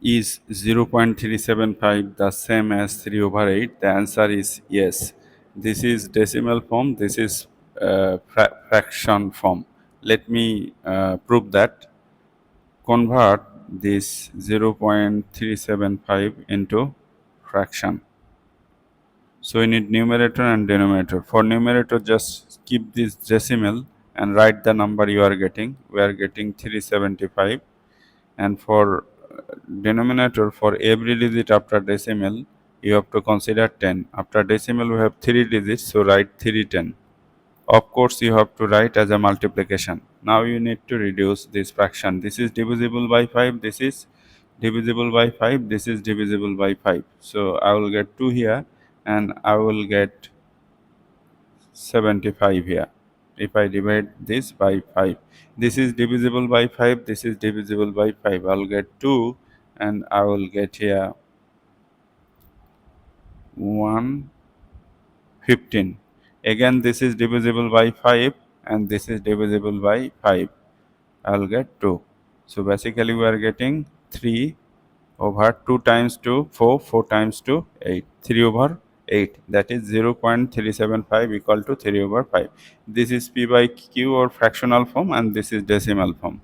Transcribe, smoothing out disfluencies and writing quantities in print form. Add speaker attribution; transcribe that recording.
Speaker 1: Is 0.375 the same as 3 over 8? The answer is yes. This is decimal form, this is fraction form. Let me prove that. Convert this 0.375 into fraction. So we need numerator and denominator. For numerator, just keep this decimal and write the number you are getting. We are getting 375. And for denominator, for every digit after decimal, you have to consider 10. After decimal, we have 3 digits, so write 310. Of course, you have to write as a multiplication. Now you need to reduce this fraction. This is divisible by 5, this is divisible by 5, this is divisible by 5. So I will get 2 here and I will get 75 here. If I divide this by 5, this is divisible by 5, this is divisible by 5. I'll get 2 and I will get here 115. Again, this is divisible by 5 and this is divisible by 5. I'll get 2. So basically we are getting 3 over 2 times 2, 4, 4 times 2, 8. 3 over 8. That is 0.375 equal to 3 over 5. This is P by Q or fractional form and this is decimal form.